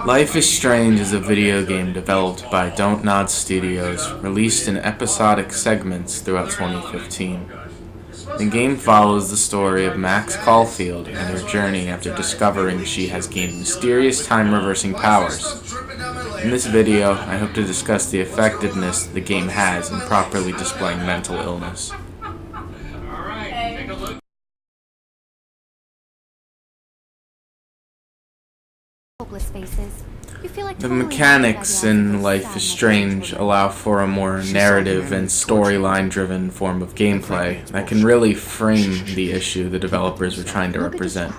Life is Strange is a video game developed by Don't Nod Studios, released in episodic segments throughout 2015. The game follows the story of Max Caulfield and her journey after discovering she has gained mysterious time-reversing powers. In this video, I hope to discuss the effectiveness the game has in properly displaying mental illness. The mechanics in Life is Strange allow for a more narrative and storyline-driven form of gameplay that can really frame the issue the developers were trying to represent.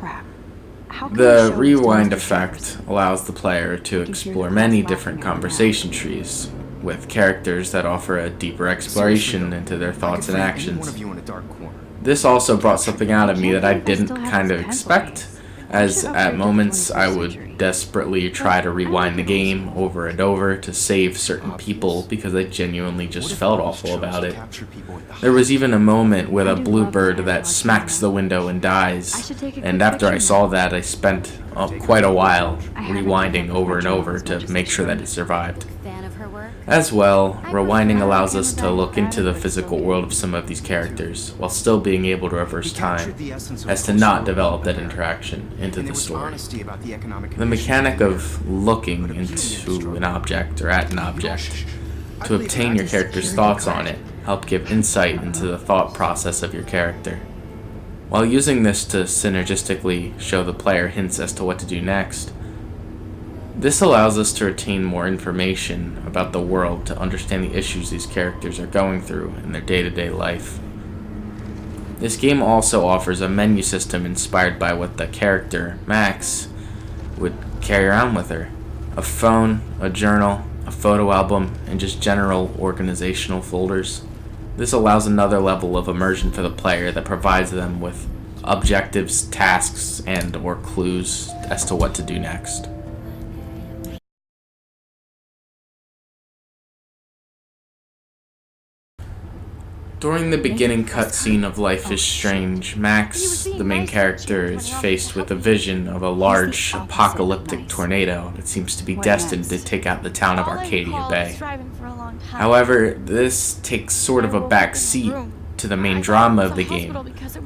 The rewind effect allows the player to explore many different conversation trees, with characters that offer a deeper exploration into their thoughts and actions. This also brought something out of me that I didn't kind of expect, as at moments I would desperately try to rewind the game over and over to save certain people because I genuinely just felt awful about it. There was even a moment with a bluebird that smacks the window and dies, and after I saw that I spent quite a while rewinding over and over to make sure that it survived. As well, rewinding allows us to look into the physical world of some of these characters, while still being able to reverse time, as to not develop that interaction into the story. The mechanic of looking into an object or at an object to obtain your character's thoughts on it help give insight into the thought process of your character. While using this to synergistically show the player hints as to what to do next, this allows us to retain more information about the world to understand the issues these characters are going through in their day-to-day life. This game also offers a menu system inspired by what the character, Max, would carry around with her. A phone, a journal, a photo album, and just general organizational folders. This allows another level of immersion for the player that provides them with objectives, tasks, and/or clues as to what to do next. During the beginning cutscene of Life is Strange, Max, the main character, is faced with a vision of a large, apocalyptic tornado that seems to be destined to take out the town of Arcadia Bay. However, this takes sort of a back seat to the main drama of the game.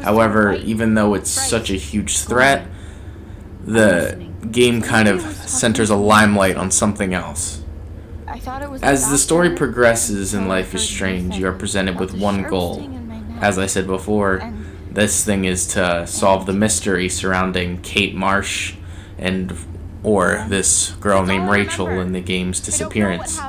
However, even though it's such a huge threat, the game kind of centers a limelight on something else. As the story progresses in Life is Strange, you are presented with one goal. As I said before, this thing is to solve the mystery surrounding Kate Marsh or this girl named Rachel in the game's disappearance.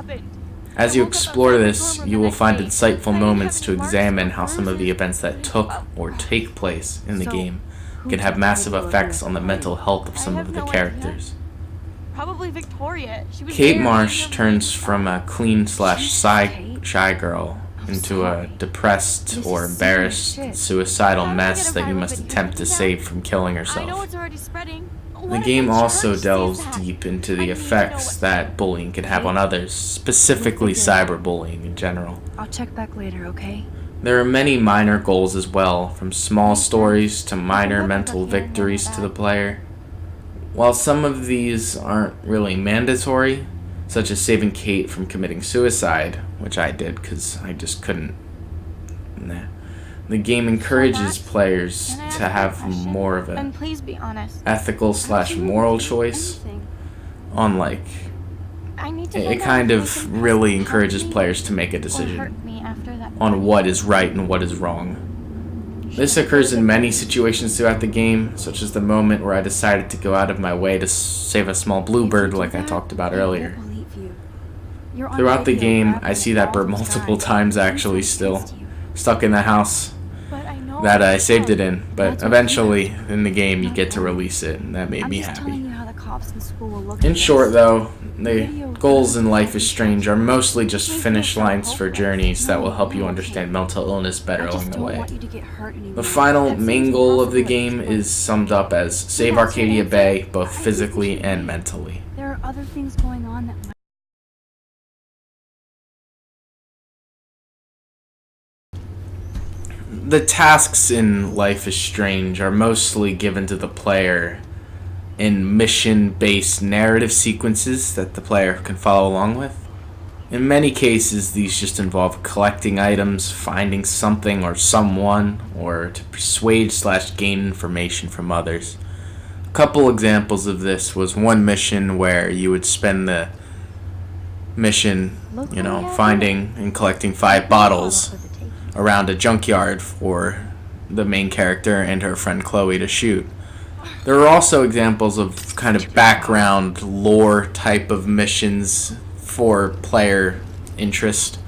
As you explore this, you will find insightful moments to examine how some of the events that took or take place in the game can have massive effects on the mental health of some of the characters. Probably Victoria. Kate Marsh turns from a clean/shy girl into a depressed or embarrassed suicidal mess that you must attempt to save from killing herself. The game also delves deep into the effects that bullying can have on others, specifically cyberbullying in general. I'll check back later, okay? There are many minor goals as well, from small stories to minor mental victories to the player. While some of these aren't really mandatory, such as saving Kate from committing suicide, which I did because I just couldn't. The game encourages players to have more of an ethical/moral choice on it kind of really encourages players to make a decision on what is right and what is wrong. This occurs in many situations throughout the game, such as the moment where I decided to go out of my way to save a small bluebird like I talked about earlier. Throughout the game, I see that bird multiple times actually still, stuck in the house that I saved it in, but eventually in the game you get to release it, and that made me happy. In short though, the goals in Life is Strange are mostly just finish lines for journeys that will help you understand mental illness better along the way. The final main goal of the game is summed up as save Arcadia Bay both physically and mentally. There are other things going on that might. The tasks in Life is Strange are mostly given to the player in mission-based narrative sequences that the player can follow along with. In many cases, these just involve collecting items, finding something or someone, or to persuade/gain information from others. A couple examples of this was one mission where you would spend the mission, finding and collecting 5 bottles around a junkyard for the main character and her friend Chloe to shoot. There are also examples of kind of background lore type of missions for player interest.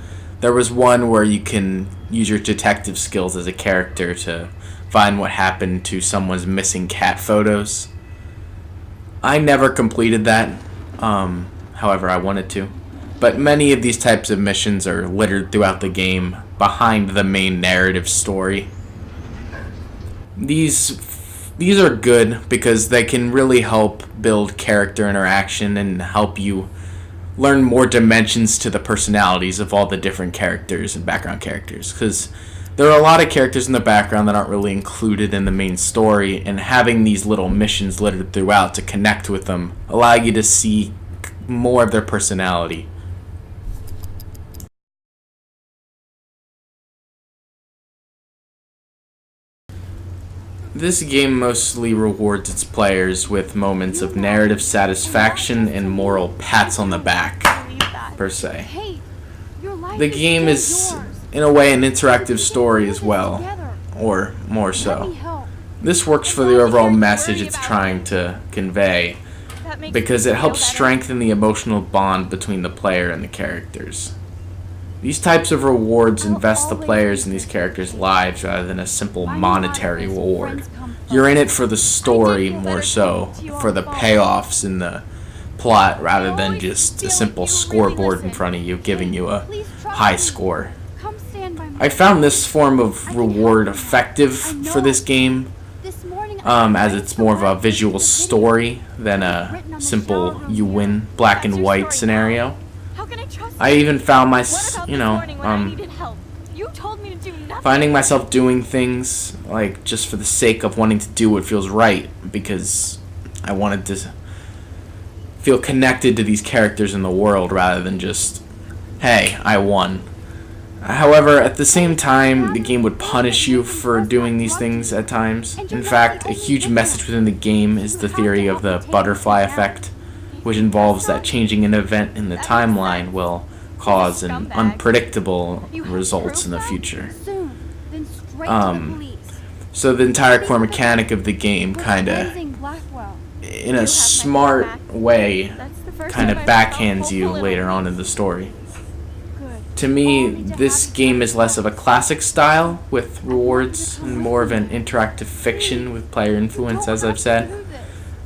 There was one where you can use your detective skills as a character to find what happened to someone's missing cat photos. I never completed that, however I wanted to. But many of these types of missions are littered throughout the game behind the main narrative story. These are good because they can really help build character interaction and help you learn more dimensions to the personalities of all the different characters and background characters, because there are a lot of characters in the background that aren't really included in the main story, and having these little missions littered throughout to connect with them allow you to see more of their personality. This game mostly rewards its players with moments of narrative satisfaction and moral pats on the back, per se. The game is, in a way, an interactive story as well, or more so. This works for the overall message it's trying to convey, because it helps strengthen the emotional bond between the player and the characters. These types of rewards invest the players in these characters' lives rather than a simple monetary reward. You're in it for the story more so, for the payoffs in the plot rather than just a simple scoreboard in front of you giving you a high score. I found this form of reward effective for this game, as it's more of a visual story than a simple you win black and white scenario. I even found finding myself doing things like just for the sake of wanting to do what feels right, because I wanted to feel connected to these characters in the world rather than just, hey, I won. However, at the same time, the game would punish you for doing these things at times. In fact, a huge message within the game is the theory of the butterfly effect, which involves that changing an event in the timeline will cause an unpredictable results in the future. So the entire core mechanic of the game kinda, in a smart way, kinda backhands you later on in the story. To me, this game is less of a classic style with rewards and more of an interactive fiction with player influence, as I've said.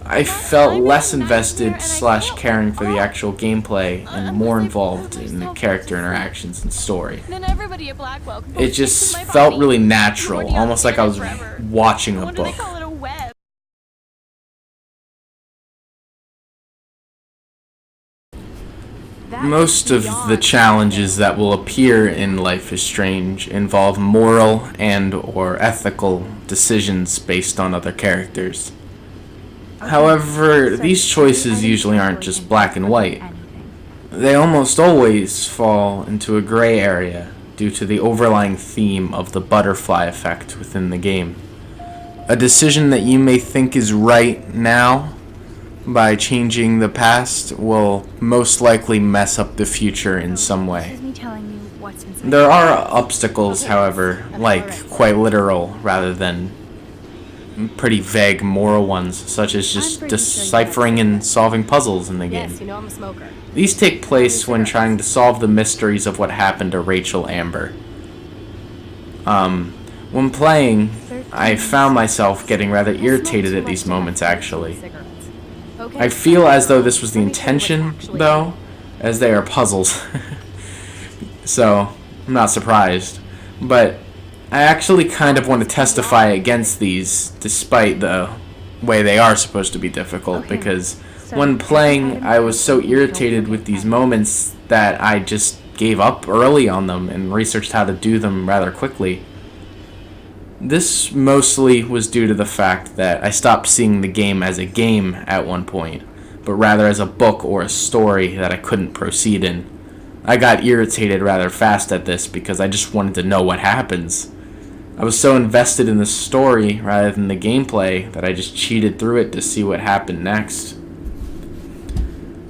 I felt less invested / caring for the actual gameplay and more involved in the character interactions and story. It just felt really natural, almost like I was watching a book. Most of the challenges that will appear in Life is Strange involve moral and/or ethical decisions based on other characters. However, these choices usually aren't just black and white. They almost always fall into a gray area due to the overlying theme of the butterfly effect within the game. A decision that you may think is right now by changing the past will most likely mess up the future in some way. There are obstacles, however, like quite literal rather than pretty vague moral ones, such as just deciphering and solving puzzles in the game. These take place when trying to solve the mysteries of what happened to Rachel Amber. When playing, I found myself getting rather irritated at these moments, actually. I feel as though this was the intention, though, as they are puzzles. So, I'm not surprised. But I actually kind of want to testify against these, despite the way they are supposed to be difficult, because when playing, I was so irritated with these moments that I just gave up early on them and researched how to do them rather quickly. This mostly was due to the fact that I stopped seeing the game as a game at one point, but rather as a book or a story that I couldn't proceed in. I got irritated rather fast at this because I just wanted to know what happens. I was so invested in the story rather than the gameplay that I just cheated through it to see what happened next.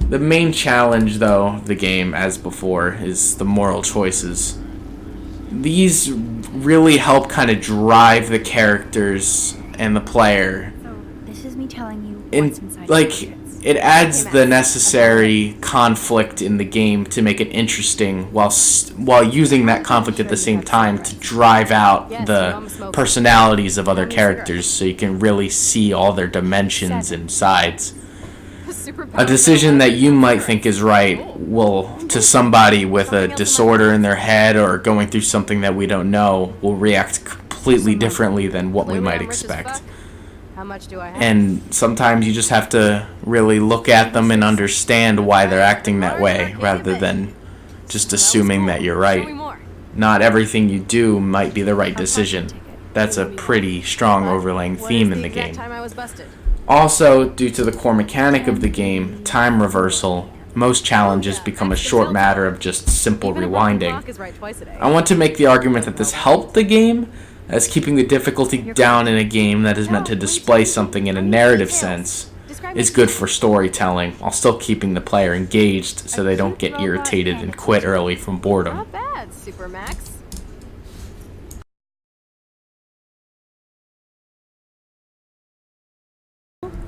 The main challenge, though, of the game, as before, is the moral choices. These really help kind of drive the characters and the player. So this is me telling you In, what's inside like, your kids. it adds the necessary conflict in the game to make it interesting while using that conflict at the same time to drive out the personalities of other characters so you can really see all their dimensions and sides. A decision that you might think is right will, to somebody with a disorder in their head or going through something that we don't know, will react completely differently than what we might expect. How much do I have? And sometimes you just have to really look at them and understand why they're acting that way, rather than just assuming that you're right. Not everything you do might be the right decision. That's a pretty strong overlaying theme in the game. Also, due to the core mechanic of the game, time reversal, most challenges become a short matter of just simple rewinding. I want to make the argument that this helped the game, as keeping the difficulty down in a game that is meant to display something in a narrative sense is good for storytelling, while still keeping the player engaged so they don't get irritated and quit early from boredom. Not bad, Super Max.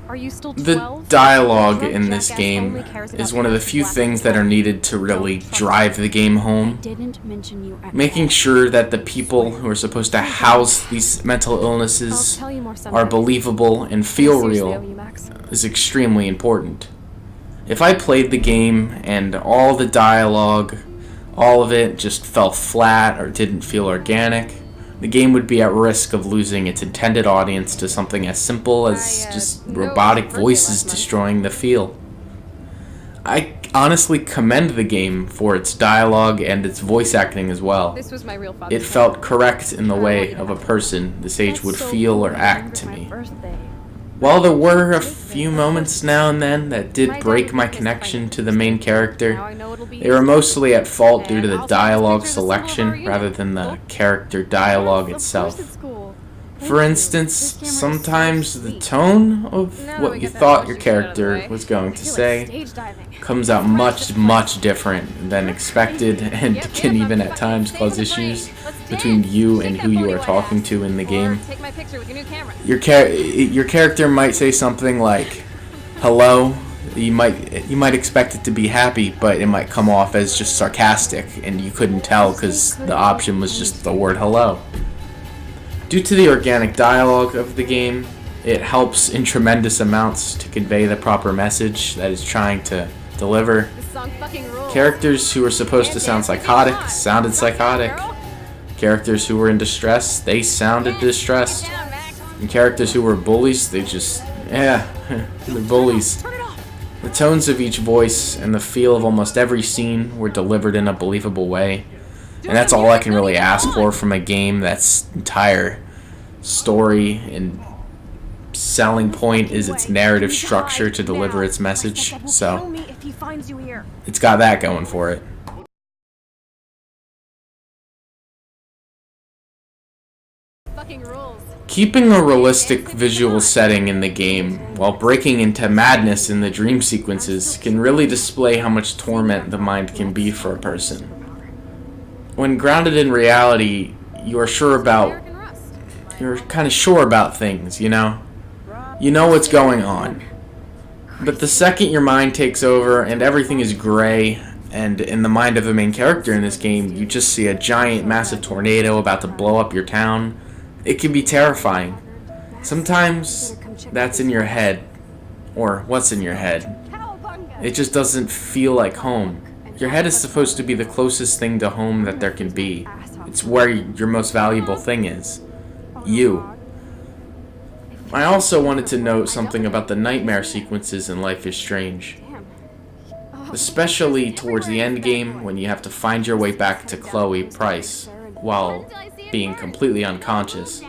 Are you still 12? The dialogue in this game is one of the few things that are needed to really drive the game home. Didn't mention you at Making sure that the people who are supposed to house these mental illnesses are believable and feel real is extremely important. If I played the game and all the dialogue, all of it just fell flat or didn't feel organic, the game would be at risk of losing its intended audience to something as simple as just robotic voices destroying the feel. I honestly commend the game for its dialogue and its voice acting as well. This was my real father. It felt correct in the way of a person this age would feel or act to me. While there were a few moments now and then that did break my connection to the main character, they were mostly at fault due to the dialogue selection rather than the character dialogue itself. For instance, sometimes the tone of what you thought your character was going to say comes out much different than expected and can even at times cause issues between you and who you are talking to in the game. Your character might say something like, "Hello." You might expect it to be happy, but it might come off as just sarcastic, and you couldn't tell because the option was just the word "hello." Due to the organic dialogue of the game, it helps in tremendous amounts to convey the proper message that it's trying to deliver. Characters who were supposed to sound psychotic sounded psychotic. Characters who were in distress, they sounded distressed. And characters who were bullies, they just, they're bullies. The tones of each voice and the feel of almost every scene were delivered in a believable way. And that's all I can really ask for from a game that's entire story and selling point is its narrative structure to deliver its message. So, it's got that going for it. Keeping a realistic visual setting in the game while breaking into madness in the dream sequences can really display how much torment the mind can be for a person. When grounded in reality, you're kind of sure about things, you know? You know what's going on. But the second your mind takes over and everything is gray, and in the mind of the main character in this game, you just see a giant, massive tornado about to blow up your town, it can be terrifying. Sometimes that's in your head, or what's in your head. It just doesn't feel like home. Your head is supposed to be the closest thing to home that there can be. It's where your most valuable thing is. You. I also wanted to note something about the nightmare sequences in Life is Strange. Especially towards the end game when you have to find your way back to Chloe Price while being completely unconscious.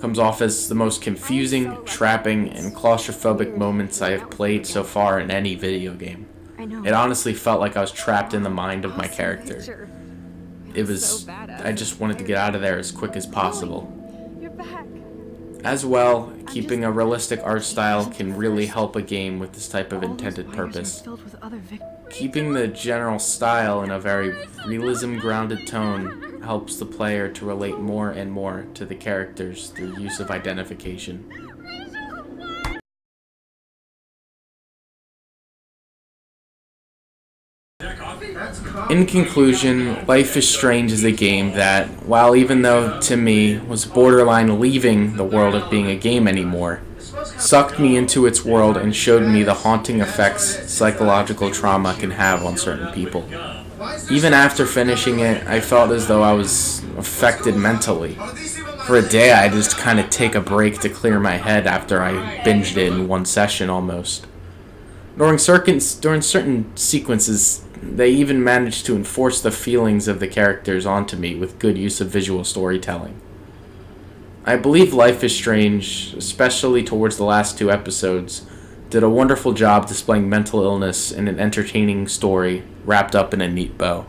comes off as the most confusing, trapping, and claustrophobic moments I have played so far in any video game. I know. It honestly felt like I was trapped in the mind of my character. It was, So badass. I just wanted to get out of there as quick as possible. You're back. As well, keeping a realistic art style can really help a game with this type of intended purpose. Keeping the general style in a very realism-grounded tone helps the player to relate more and more to the characters through use of identification. In conclusion, Life is Strange is a game that, while even though to me was borderline leaving the world of being a game anymore, sucked me into its world and showed me the haunting effects psychological trauma can have on certain people. Even after finishing it, I felt as though I was affected mentally. For a day, I just kind of take a break to clear my head after I binged it in one session almost. During certain sequences, they even managed to enforce the feelings of the characters onto me with good use of visual storytelling. I believe Life is Strange, especially towards the last 2 episodes, did a wonderful job displaying mental illness in an entertaining story wrapped up in a neat bow.